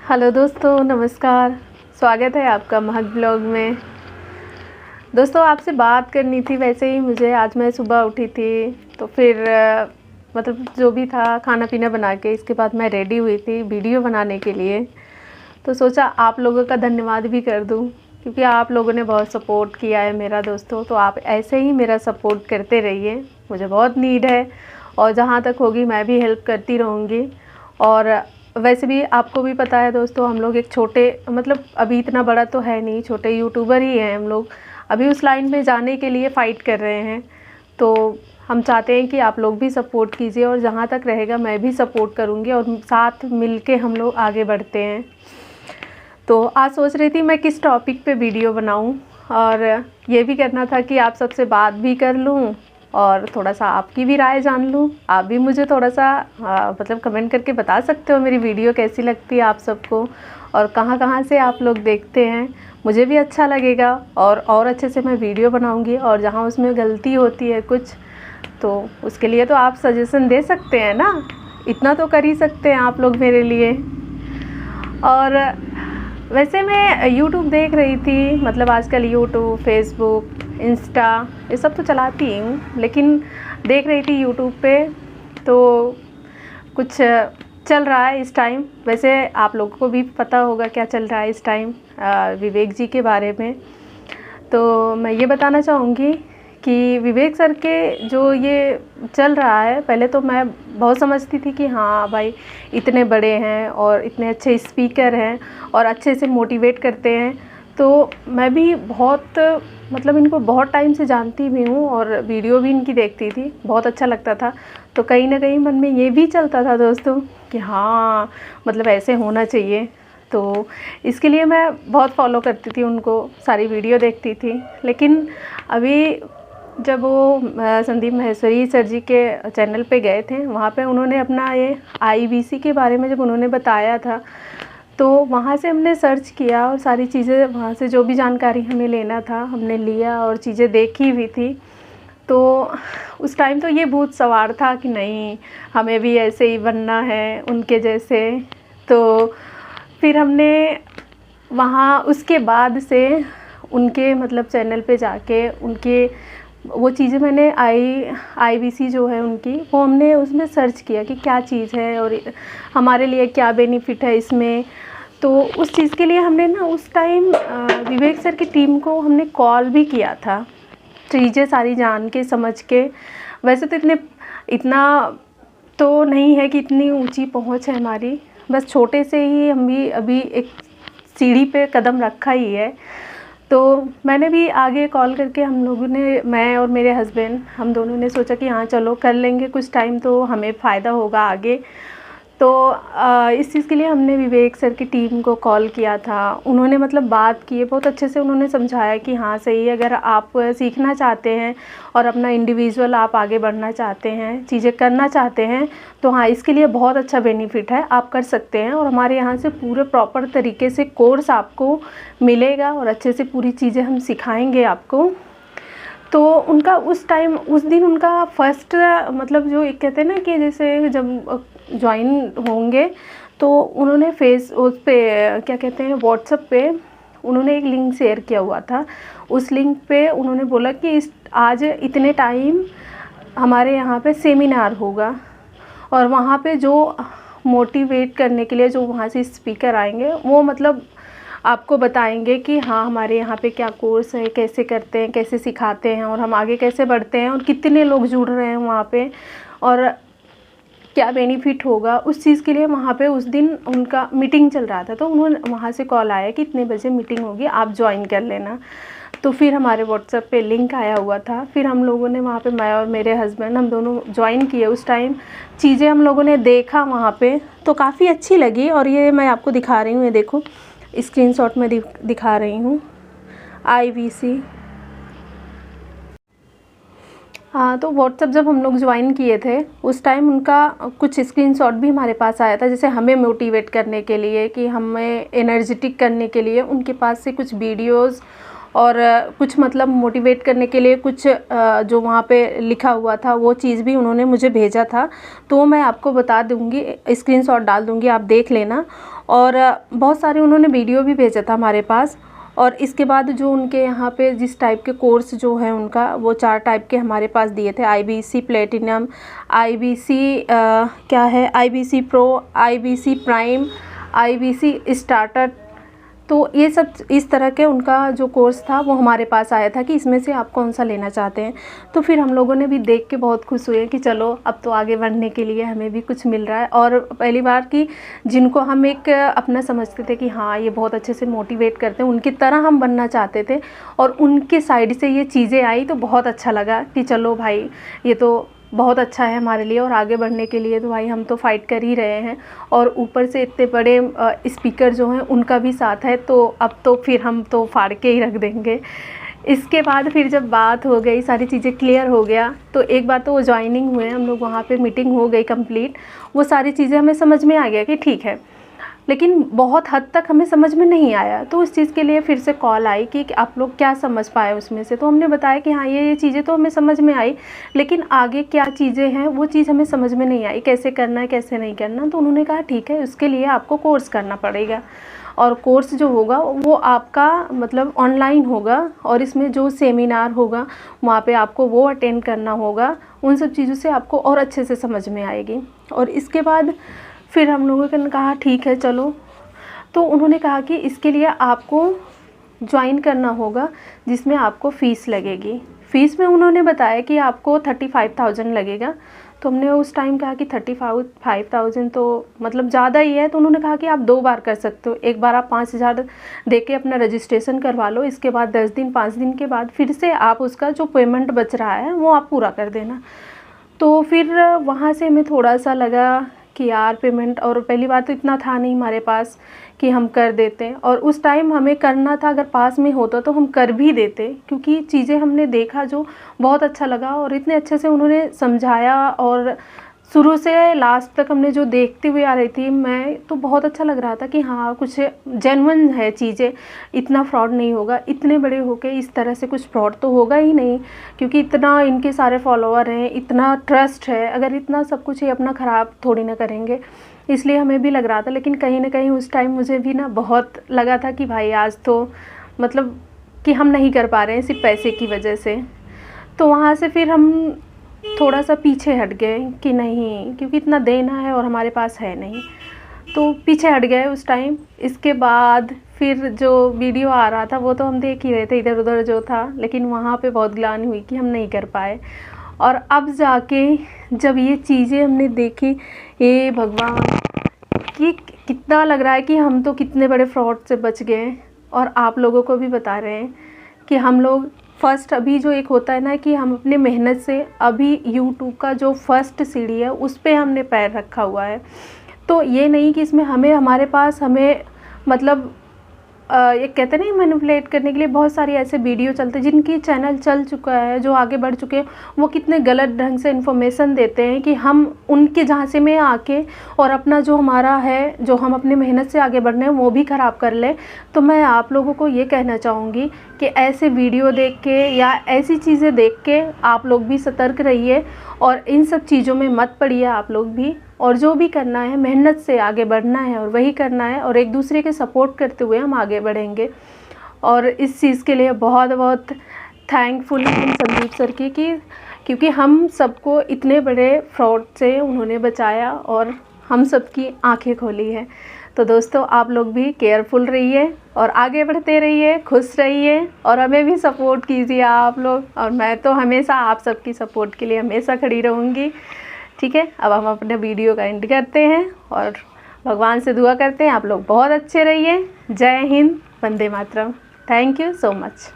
Hello दोस्तों, नमस्कार। स्वागत है आपका महक ब्लॉग में। दोस्तों, आपसे बात करनी थी। वैसे ही मुझे आज मैं सुबह उठी थी तो फिर मतलब जो भी था खाना पीना बना के इसके बाद मैं रेडी हुई थी वीडियो बनाने के लिए। तो सोचा आप लोगों का धन्यवाद भी कर दूं, क्योंकि आप लोगों ने बहुत सपोर्ट किया है मेरा। दोस्तों, तो आप ऐसे ही मेरा सपोर्ट करते रहिए, मुझे बहुत नीड है और जहाँ तक होगी मैं भी हेल्प करती रहूँगी। और वैसे भी आपको भी पता है दोस्तों, हम लोग एक छोटे मतलब अभी इतना बड़ा तो है नहीं, छोटे यूट्यूबर ही हैं हम लोग। अभी उस लाइन में जाने के लिए फ़ाइट कर रहे हैं। तो हम चाहते हैं कि आप लोग भी सपोर्ट कीजिए और जहाँ तक रहेगा मैं भी सपोर्ट करूँगी और साथ मिल के हम लोग आगे बढ़ते हैं। तो आज सोच रही थी मैं किस टॉपिक पे वीडियो बनाऊँ, और ये भी करना था कि आप सबसे बात भी कर लूँ और थोड़ा सा आपकी भी राय जान लूँ। आप भी मुझे थोड़ा सा मतलब कमेंट करके बता सकते हो मेरी वीडियो कैसी लगती है आप सबको, और कहाँ कहाँ से आप लोग देखते हैं। मुझे भी अच्छा लगेगा और अच्छे से मैं वीडियो बनाऊँगी, और जहाँ उसमें गलती होती है कुछ तो उसके लिए तो आप सजेशन दे सकते हैं ना, इतना तो कर ही सकते हैं आप लोग मेरे लिए। और वैसे मैं यूट्यूब देख रही थी, मतलब आजकल यूट्यूब, फेसबुक, इंस्टा ये सब तो चलाती हूँ, लेकिन देख रही थी यूट्यूब पे तो कुछ चल रहा है इस टाइम। वैसे आप लोगों को भी पता होगा क्या चल रहा है इस टाइम विवेक जी के बारे में। तो मैं ये बताना चाहूँगी कि विवेक सर के जो ये चल रहा है, पहले तो मैं बहुत समझती थी कि हाँ भाई इतने बड़े हैं और इतने अच्छे स्पीकर हैं और अच्छे से मोटिवेट करते हैं। तो मैं भी बहुत मतलब इनको बहुत टाइम से जानती भी हूँ और वीडियो भी इनकी देखती थी, बहुत अच्छा लगता था। तो कहीं ना कहीं मन में ये भी चलता था दोस्तों कि हाँ मतलब ऐसे होना चाहिए। तो इसके लिए मैं बहुत फॉलो करती थी उनको, सारी वीडियो देखती थी। लेकिन अभी जब वो संदीप माहेश्वरी सर जी के चैनल पे गए थे, वहाँ पे उन्होंने अपना ये आईबीसी के बारे में जब उन्होंने बताया था, तो वहाँ से हमने सर्च किया और सारी चीज़ें वहाँ से जो भी जानकारी हमें लेना था हमने लिया और चीज़ें देखी भी थी। तो उस टाइम तो ये भूत सवार था कि नहीं हमें भी ऐसे ही बनना है उनके जैसे। तो फिर हमने वहाँ उसके बाद से उनके मतलब चैनल पे जाके उनके वो चीज़ें मैंने आईबीसी जो है उनकी, वो हमने उसमें सर्च किया कि क्या चीज़ है और हमारे लिए क्या बेनिफिट है इसमें। तो उस चीज़ के लिए हमने ना उस टाइम विवेक सर की टीम को हमने कॉल भी किया था, चीज़ें सारी जान के समझ के। वैसे तो इतना तो नहीं है कि इतनी ऊंची पहुंच है हमारी, बस छोटे से ही हम भी अभी एक सीढ़ी पे कदम रखा ही है। तो मैंने भी आगे कॉल करके हम लोगों ने, मैं और मेरे हस्बैंड, हम दोनों ने सोचा कि हाँ चलो कर लेंगे कुछ टाइम तो हमें फ़ायदा होगा आगे। तो इस चीज़ के लिए हमने विवेक सर की टीम को कॉल किया था। उन्होंने मतलब बात की है, बहुत अच्छे से उन्होंने समझाया कि हाँ सही है, अगर आप सीखना चाहते हैं और अपना इंडिविजुअल आप आगे बढ़ना चाहते हैं, चीज़ें करना चाहते हैं, तो हाँ इसके लिए बहुत अच्छा बेनिफिट है, आप कर सकते हैं। और हमारे यहाँ से पूरे प्रॉपर तरीके से कोर्स आपको मिलेगा और अच्छे से पूरी चीज़ें हम सिखाएँगे आपको। तो उनका उस टाइम उस दिन उनका फर्स्ट मतलब जो एक कहते हैं ना कि जैसे जब ज्वाइन होंगे तो उन्होंने उस पे क्या कहते हैं व्हाट्सएप पे उन्होंने एक लिंक शेयर किया हुआ था। उस लिंक पे उन्होंने बोला कि आज इतने टाइम हमारे यहाँ पे सेमिनार होगा, और वहाँ पे जो मोटिवेट करने के लिए जो वहाँ से स्पीकर आएंगे वो मतलब आपको बताएंगे कि हाँ हमारे यहाँ पे क्या कोर्स है, कैसे करते हैं, कैसे सिखाते हैं और हम आगे कैसे बढ़ते हैं और कितने लोग जुड़ रहे हैं वहाँ पे और क्या बेनिफिट होगा। उस चीज़ के लिए वहाँ पे उस दिन उनका मीटिंग चल रहा था। तो उन्होंने वहाँ से कॉल आया कि इतने बजे मीटिंग होगी, आप ज्वाइन कर लेना। तो फिर हमारे व्हाट्सएप पे लिंक आया हुआ था, फिर हम लोगों ने वहाँ पे, मैं और मेरे हस्बैंड, हम दोनों ज्वाइन किए। उस टाइम चीज़ें हम लोगों ने देखा वहाँ पे तो काफ़ी अच्छी लगी, और ये मैं आपको दिखा रही हूँ, ये देखो स्क्रीनशॉट में दिखा रही हूँ आईबीसी। हाँ, तो व्हाट्सएप जब हम लोग ज्वाइन किए थे उस टाइम उनका कुछ स्क्रीनशॉट भी हमारे पास आया था, जैसे हमें मोटिवेट करने के लिए, कि हमें एनर्जेटिक करने के लिए उनके पास से कुछ वीडियोस और कुछ मतलब मोटिवेट करने के लिए कुछ जो वहाँ पे लिखा हुआ था वो चीज़ भी उन्होंने मुझे भेजा था। तो मैं आपको बता दूँगी, स्क्रीनशॉट डाल दूँगी, आप देख लेना। और बहुत सारे उन्होंने वीडियो भी भेजा था हमारे पास। और इसके बाद जो उनके यहाँ पे जिस टाइप के कोर्स जो है उनका, वो 4 टाइप के हमारे पास दिए थे। IBC प्लेटिनम, IBC क्या है, IBC pro, IBC prime, IBC starter. तो ये सब इस तरह के उनका जो कोर्स था वो हमारे पास आया था कि इसमें से आप कौन सा लेना चाहते हैं। तो फिर हम लोगों ने भी देख के बहुत खुश हुए कि चलो अब तो आगे बढ़ने के लिए हमें भी कुछ मिल रहा है। और पहली बार कि जिनको हम एक अपना समझते थे कि हाँ ये बहुत अच्छे से मोटिवेट करते हैं, उनकी तरह हम बनना चाहते थे, और उनके साइड से ये चीज़ें आई तो बहुत अच्छा लगा कि चलो भाई ये तो बहुत अच्छा है हमारे लिए, और आगे बढ़ने के लिए तो भाई हम तो फाइट कर ही रहे हैं। और ऊपर से इतने बड़े स्पीकर जो हैं उनका भी साथ है, तो अब तो फिर हम तो फाड़ के ही रख देंगे। इसके बाद फिर जब बात हो गई, सारी चीज़ें क्लियर हो गया, तो एक बार तो वो ज्वाइनिंग हुए, हम लोग वहाँ पे मीटिंग हो गई कंप्लीट, वो सारी चीज़ें हमें समझ में आ गया कि ठीक है, लेकिन बहुत हद तक हमें समझ में नहीं आया। तो उस चीज़ के लिए फिर से कॉल आई कि आप लोग क्या समझ पाए उसमें से। तो हमने बताया कि हाँ ये चीज़ें तो हमें समझ में आई, लेकिन आगे क्या चीज़ें हैं वो चीज़ हमें समझ में नहीं आई, कैसे करना है कैसे नहीं करना। तो उन्होंने कहा ठीक है, उसके लिए आपको कोर्स करना पड़ेगा, और कोर्स जो होगा वो आपका मतलब ऑनलाइन होगा, और इसमें जो सेमिनार होगा वहाँ पे आपको वो अटेंड करना होगा। उन सब चीज़ों से आपको और अच्छे से समझ में आएगी। और इसके बाद फिर हम लोगों ने कहा ठीक है चलो। तो उन्होंने कहा कि इसके लिए आपको ज्वाइन करना होगा, जिसमें आपको फ़ीस लगेगी। फ़ीस में उन्होंने बताया कि आपको 35,000 लगेगा। तो हमने उस टाइम कहा कि 35,000 तो मतलब ज़्यादा ही है। तो उन्होंने कहा कि आप 2 बार कर सकते हो, एक बार आप 5,000 दे के अपना रजिस्ट्रेशन करवा लो, इसके बाद 10 दिन 5 दिन के बाद फिर से आप उसका जो पेमेंट बच रहा है वो आप पूरा कर देना। तो फिर वहाँ से हमें थोड़ा सा लगा कि यार पेमेंट, और पहली बार तो इतना था नहीं हमारे पास कि हम कर देते, और उस टाइम हमें करना था, अगर पास में होता तो हम कर भी देते, क्योंकि चीज़ें हमने देखा जो बहुत अच्छा लगा, और इतने अच्छे से उन्होंने समझाया, और शुरू से लास्ट तक हमने जो देखते हुए आ रही थी मैं, तो बहुत अच्छा लग रहा था कि हाँ कुछ जेन्युइन है चीज़ें, इतना फ्रॉड नहीं होगा, इतने बड़े होके इस तरह से कुछ फ्रॉड तो होगा ही नहीं, क्योंकि इतना इनके सारे फॉलोअर हैं, इतना ट्रस्ट है, अगर इतना सब कुछ ये अपना ख़राब थोड़ी ना करेंगे। इसलिए हमें भी लग रहा था, लेकिन कहीं ना कहीं उस टाइम मुझे भी ना बहुत लगा था कि भाई आज तो मतलब कि हम नहीं कर पा रहे हैं सिर्फ पैसे की वजह से। तो वहाँ से फिर हम थोड़ा सा पीछे हट गए कि नहीं, क्योंकि इतना देना है और हमारे पास है नहीं, तो पीछे हट गए उस टाइम। इसके बाद फिर जो वीडियो आ रहा था वो तो हम देख ही रहे थे इधर उधर जो था, लेकिन वहाँ पे बहुत ग्लानि हुई कि हम नहीं कर पाए। और अब जाके जब ये चीज़ें हमने देखी, हे भगवान, कि कितना लग रहा है कि हम तो कितने बड़े फ्रॉड से बच गए। और आप लोगों को भी बता रहे हैं कि हम लोग फर्स्ट, अभी जो एक होता है ना कि हम अपने मेहनत से अभी यूट्यूब का जो फर्स्ट सीढ़ी है उस पर हमने पैर रखा हुआ है। तो ये नहीं कि इसमें हमारे पास मतलब ये कहते नहीं मैनिपुलेट करने के लिए बहुत सारी ऐसे वीडियो चलते हैं, जिनकी चैनल चल चुका है, जो आगे बढ़ चुके हैं, वो कितने गलत ढंग से इन्फॉर्मेशन देते हैं कि हम उनके झांसे में आके और अपना जो हमारा है, जो हम अपने मेहनत से आगे बढ़ने हैं वो भी ख़राब कर लें। तो मैं आप लोगों को ये कहना चाहूँगी कि ऐसे वीडियो देख के या ऐसी चीज़ें देख के आप लोग भी सतर्क रहिए, और इन सब चीज़ों में मत पड़िए आप लोग भी। और जो भी करना है मेहनत से आगे बढ़ना है और वही करना है, और एक दूसरे के सपोर्ट करते हुए हम आगे बढ़ेंगे। और इस चीज़ के लिए बहुत बहुत थैंकफुल हूँ संदीप सर की, क्योंकि हम सबको इतने बड़े फ्रॉड से उन्होंने बचाया और हम सबकी आंखें खोली है। तो दोस्तों आप लोग भी केयरफुल रहिए और आगे बढ़ते रहिए, खुश रहिए, और हमें भी सपोर्ट कीजिए आप लोग। और मैं तो हमेशा आप सबकी सपोर्ट के लिए हमेशा खड़ी रहूँगी। ठीक है, अब हम अपने वीडियो का एंड करते हैं और भगवान से दुआ करते हैं आप लोग बहुत अच्छे रहिए। जय हिंद, वंदे मातरम। Thank you so much.